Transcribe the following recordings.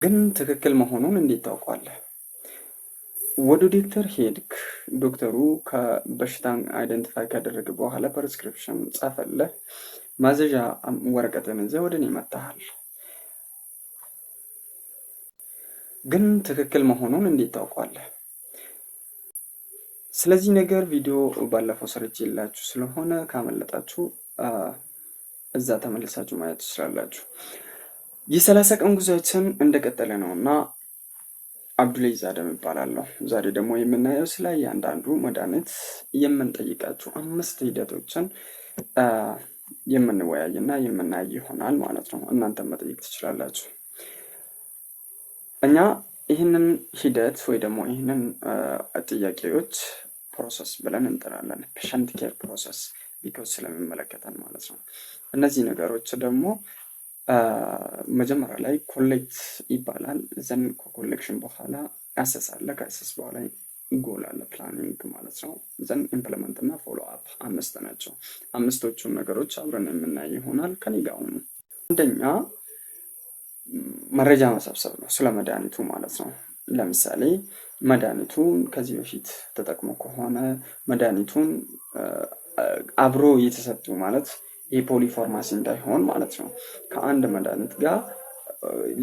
ግን ትክክል መሆኑን እንዴት ታውቃለህ? ወደ ዶክተር ሄድክ፣ ዶክተሩ ከበሽታን አይደንቲፋይ ካደረገ በኋላ ፕሪስክሪፕሽን ጻፈልህ፣ ማዘዣ ወረቀትን ይዘህ ወደ እኔ መጥተሃል። ግን ትክክል መሆኑን እንዴት ታውቃለህ? ስለዚህ ነገር ቪዲዮ ባለፈው ሰርቼላችሁ ስለሆነ ካመለጣችሁ እዛ ተመልሳችሁ ማየት ትችላላችሁ። የ30 ቀን ጉዟችን እንደቀጠለ ነውና አብዱልአዚዝ አደም እባላለሁ። ዛሬ ደግሞ የምናየው ስለ እያንዳንዱ መድኃኒት የምንጠይቃችሁ 5 ሂደቶችን የምንወያይና የምናይ ይሆናል ማለት ነው። እናንተ መጠየቅ ትችላላችሁ። እኛ ይህንን ሂደት ወይ ደግሞ ይህንን ጥያቄዎች ፕሮሰስ ብለን እንጠራለን። ፔሸንት ኬር ፕሮሰስ ቢኮዝ ስለሚመለከተን ማለት ነው። እነዚህ ነገሮች ደግሞ መጀመሪያ ላይ ኮሌክት ይባላል። ዘን ከኮሌክሽን በኋላ አሰስ አለ። ከአሰስ በኋላ ጎል አለ፣ ፕላኒንግ ማለት ነው። ዘን ኢምፕሊመንት እና ፎሎ አፕ 5 ናቸው። 5ቶቹን ነገሮች አብረን የምናይ ይሆናል። ከኔ ጋር ሁኑ። አንደኛ መረጃ መሰብሰብ ነው፣ ስለ መድኃኒቱ ማለት ነው። ለምሳሌ መድኃኒቱን ከዚህ በፊት ተጠቅሞ ከሆነ መድኃኒቱን አብሮ የተሰጡ ማለት የፖሊፋርማሲ እንዳይሆን ማለት ነው። ከአንድ መድኃኒት ጋር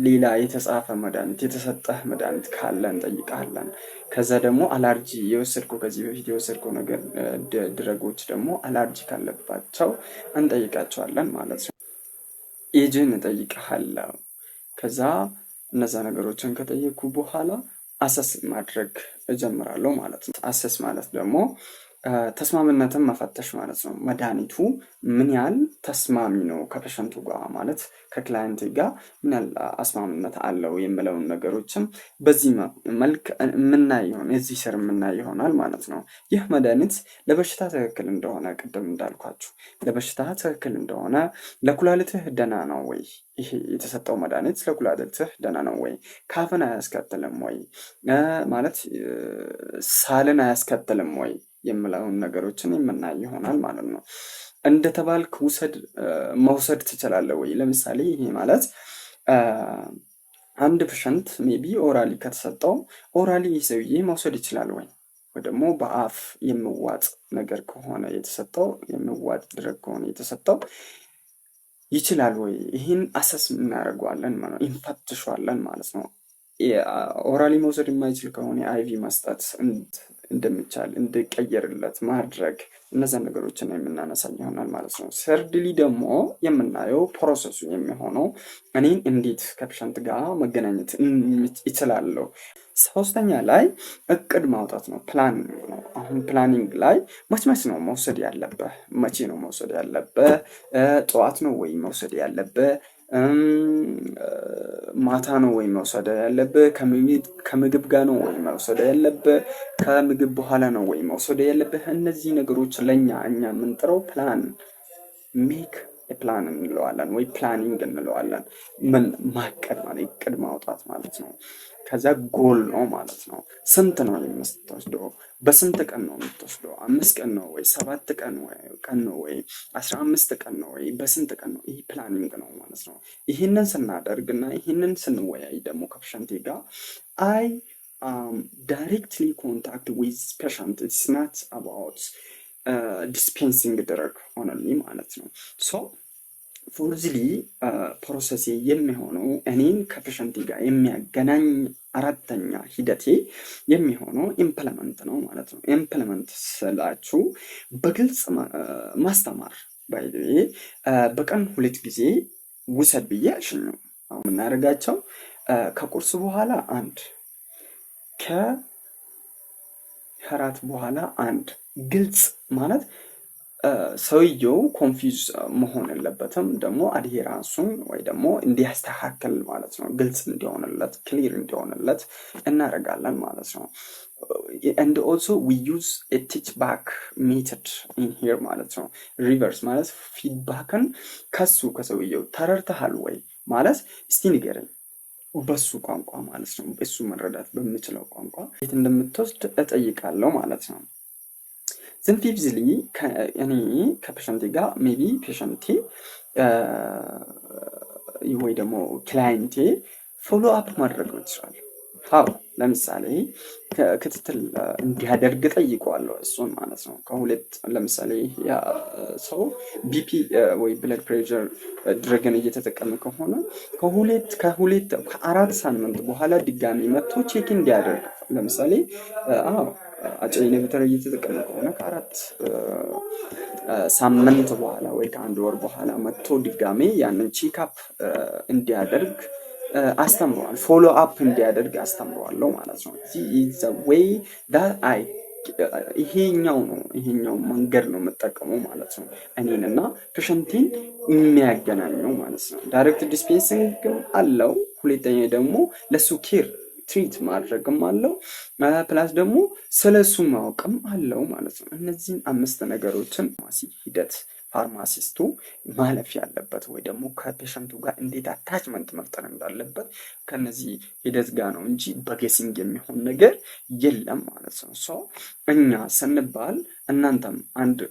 ሌላ የተጻፈ መድኃኒት የተሰጠህ መድኃኒት ካለ እንጠይቃለን። ከዛ ደግሞ አላርጂ የወሰድከው ከዚህ በፊት የወሰድከው ነገር ድረጎች ደግሞ አላርጂ ካለባቸው እንጠይቃቸዋለን ማለት ነው። ኤጅን እጠይቅሃለሁ። ከዛ እነዛ ነገሮችን ከጠየኩ በኋላ አሰስ ማድረግ እጀምራለሁ ማለት ነው። አሰስ ማለት ደግሞ ተስማምነትን መፈተሽ ማለት ነው። መድኃኒቱ ምን ያህል ተስማሚ ነው ከፔሸንቱ ጋር ማለት ከክላይንት ጋር ምን ያህል አስማምነት አለው የሚለውን ነገሮችም በዚህ መልክ የምናይ ይሆናል፣ እዚህ ስር የምናይ ይሆናል ማለት ነው። ይህ መድኃኒት ለበሽታ ትክክል እንደሆነ ቅድም እንዳልኳችሁ ለበሽታ ትክክል እንደሆነ፣ ለኩላሊትህ ደህና ነው ወይ፣ ይሄ የተሰጠው መድኃኒት ለኩላሊትህ ደህና ነው ወይ፣ ካፍን አያስከትልም ወይ ማለት ሳልን አያስከትልም ወይ የምለውን ነገሮችን የምናይ ይሆናል ማለት ነው። እንደተባልክ መውሰድ ትችላለህ ወይ? ለምሳሌ ይሄ ማለት አንድ ፔሸንት ሜቢ ኦራሊ ከተሰጠው ኦራሊ ሰውዬ መውሰድ ይችላል ወይ? ወይ ደግሞ በአፍ የሚዋጥ ነገር ከሆነ የተሰጠው የሚዋጥ ድረግ ከሆነ የተሰጠው ይችላል ወይ? ይህን አሰስ እናደርገዋለን ማለት ነው፣ እንፈትሸዋለን ማለት ነው። ኦራሊ መውሰድ የማይችል ከሆነ አይቪ መስጠት እንደሚቻል እንዲቀየርለት ማድረግ እነዛን ነገሮችን የምናነሳ ይሆናል ማለት ነው። ሰርድሊ ደግሞ የምናየው ፕሮሰሱ የሚሆነው እኔን እንዴት ከፔሸንት ጋር መገናኘት ይችላለሁ። 3ኛ ላይ እቅድ ማውጣት ነው፣ ፕላኒንግ ነው። አሁን ፕላኒንግ ላይ መች ነው መውሰድ ያለብህ? መቼ ነው መውሰድ ያለብህ? ጠዋት ነው ወይ መውሰድ ያለብህ? ማታ ነው ወይ መውሰድ ያለብህ? ከምግብ ጋር ነው ወይ መውሰድ ያለብህ? ከምግብ በኋላ ነው ወይ መውሰድ ያለብህ? እነዚህ ነገሮች ለኛ እኛ የምንጥረው ፕላን ሜክ ፕላን እንለዋለን ወይ ፕላኒንግ እንለዋለን። ምን ማቀድ ማለት እቅድ ማውጣት ማለት ነው። ከዛ ጎል ነው ማለት ነው። ስንት ነው የምትወስደው? በስንት ቀን ነው የምትወስደው? 5 ቀን ነው ወይ 7 ቀን ነው ወይ 15 ቀን ነው ወይ በስንት ቀን ነው? ይህ ፕላኒንግ ነው ማለት ነው። ይህንን ስናደርግና ይህንን ስንወያይ ደግሞ ከፔሸንቴ ጋር አይ ዳይሬክትሊ ኮንታክት ዊዝ ፔሸንት ኢትስ ናት አባውት ዲስፔንሲንግ ድረግ ሆነልኝ ማለት ነው። ሶ ፎርዝሊ ፕሮሰሴ የሚሆነው እኔን ከፔሸንቴ ጋር የሚያገናኝ 4ኛ ሂደቴ የሚሆነው ኢምፕሊመንት ነው ማለት ነው። ኢምፕሊመንት ስላችሁ በግልጽ ማስተማር በቀን 2 ጊዜ ውሰድ ብዬ አልሽኝም። አሁን የምናደርጋቸው ከቁርስ በኋላ 1 ከራት በኋላ 1 ግልጽ ማለት ሰውየው ኮንፊውዝ መሆን የለበትም። ደግሞ አድሄራንሱን ወይ ደግሞ እንዲያስተካክል ማለት ነው። ግልጽ እንዲሆንለት ክሊር እንዲሆንለት እናደርጋለን ማለት ነው። and also we use a teach back method in here ማለት ነው። ሪቨርስ ማለት ፊድባክን ከሰውየው ተረድተሃል ወይ ማለት እስቲ ንገረኝ በሱ ቋንቋ ማለት ነው። በሱ መረዳት በሚችለው ቋንቋ የት እንደምትወስድ እጠይቃለሁ ማለት ነው። ዘን ፊዚሊ እኔ ከፔሸንቴ ጋር ሜቢ ፔሸንቴ ወይ ደግሞ ክላይንቴ ፎሎ አፕ ማድረግ እንችላለን። አዎ ለምሳሌ ክትትል እንዲያደርግ ጠይቀዋለሁ እሱን ማለት ነው። ከሁለት ለምሳሌ ያ ሰው ቢፒ ወይ ብለድ ፕሬሸር ድረግን እየተጠቀመ ከሆነ ከ4 ሳምንት በኋላ ድጋሚ መጥቶ ቼክ እንዲያደርግ ለምሳሌ አዎ አጭር ኢንሂቢተር እየተጠቀመ ከሆነ ከ4 ሳምንት በኋላ ወይ ከ1 ወር በኋላ መጥቶ ድጋሜ ያንን ቼክአፕ እንዲያደርግ አስተምረዋል። ፎሎ አፕ እንዲያደርግ አስተምረዋለሁ ማለት ነው። ይሄኛው መንገድ ነው የምጠቀመው ማለት ነው። እኔንና ፔሸንቴን የሚያገናኘው ማለት ነው። ዳይሬክት ዲስፔንሲንግ አለው። ሁለተኛ ደግሞ ለሱ ኬር ትሪት ማድረግም አለው። ፕላስ ደግሞ ስለሱ ማወቅም አለው ማለት ነው። እነዚህን 5 ነገሮችን ሂደት ፋርማሲስቱ ማለፍ ያለበት ወይ ደግሞ ከፔሸንቱ ጋር እንዴት አታችመንት መፍጠር እንዳለበት ከነዚህ ሂደት ጋር ነው እንጂ በጌሲንግ የሚሆን ነገር የለም ማለት ነው። ሶ እኛ ስንባል እናንተም አንድ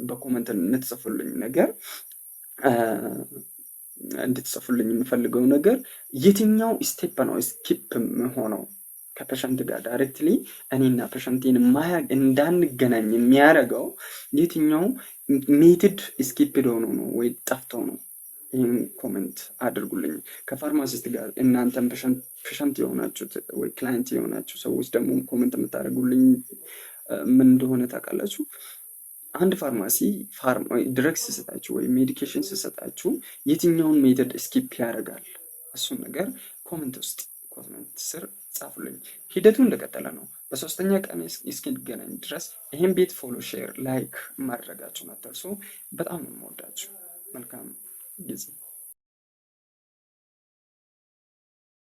በኮመንት እንድትጽፉልኝ ነገር እንድትጽፉልኝ የምፈልገው ነገር የትኛው ስቴፕ ነው ስኪፕ ሆነው ከፔሸንት ጋር ዳይሬክትሊ እኔና ፔሸንቴን እንዳንገናኝ የሚያደርገው የትኛው ሜትድ ስኪፕድ ሆኖ ነው ወይ ጠፍቶ ነው? ይህን ኮሜንት አድርጉልኝ። ከፋርማሲስት ጋር እናንተም ፔሸንት የሆናችሁት ወይ ክላይንት የሆናችሁ ሰዎች ደግሞ ኮሜንት የምታደርጉልኝ ምን እንደሆነ ታውቃላችሁ? አንድ ፋርማሲ ድረግ ሲሰጣችሁ ወይ ሜዲኬሽን ሲሰጣችሁ የትኛውን ሜተድ ስኪፕ ያደርጋል? እሱን ነገር ኮሜንት ስር ጻፉልኝ። ሂደቱ እንደቀጠለ ነው። በ3ኛ ቀን እስክንገናኝ ድረስ ይሄን ቤት ፎሎ፣ ሼር፣ ላይክ ማድረጋችሁን አትርሱ። በጣም ነው የምወዳችሁ። መልካም ጊዜ